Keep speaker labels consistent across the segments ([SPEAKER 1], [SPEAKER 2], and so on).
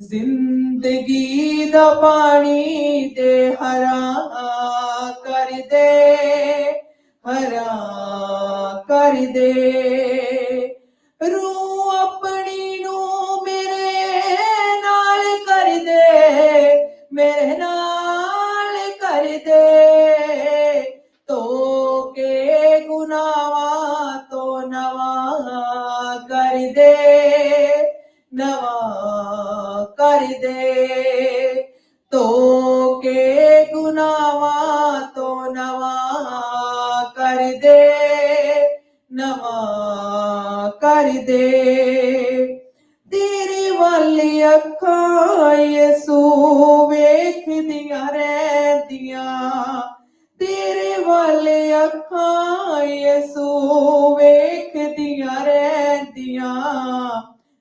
[SPEAKER 1] जिंदगी दा पानी दे हरा कर दे, हरा कर दे। रूह अपनी नू मेरे नाल कर दे, मेरे नाल कर दे। तो के गुनाहां तो नवा कर दे, नवा कर दे। तो के गुनाहां तो नवा कर दे, नवा कर दे। तेरे वाली अखां यसू वेखदियां रहंदियां, तेरे वाले अखां यसू वेखदियां रहंदियां।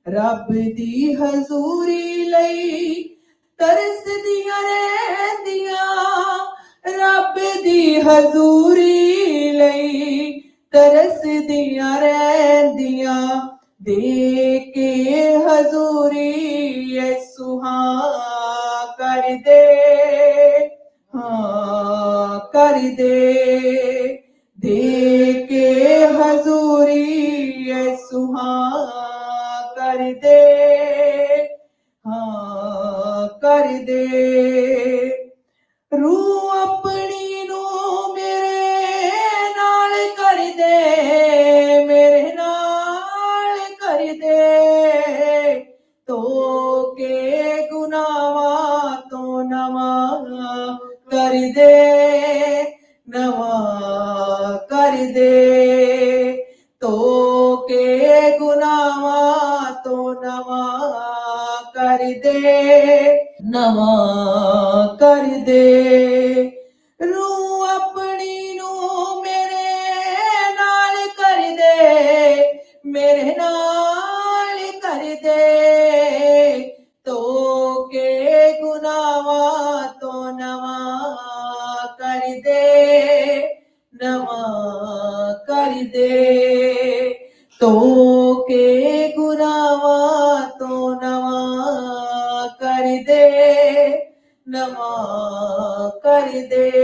[SPEAKER 1] रब दी हजूरी लई तरसदियां रहंदियां, रब दी हजूरी लई तरसदियां रहंदियां। दे के हजूरी यसू हां कर दे, हाँ कर दे के हजूरी यसू हाँ कर दे, हाँ कर दे। रूह अपनी नू मेरे नाल कर दे, मेरे नाल कर दे। तो के गुनाहां तो नवा कर दे, नवा कर दे। तो के गुनाहां तो नवा कर दे, नवा कर दे। रूह अपनी नू मेरे नाल कर दे, मेरे नाल कर दे। तो के गुनाहां तो नवा कर दे, नवा कर दे। तो के गुनाहां तो नवा कर दे, नवा कर दे।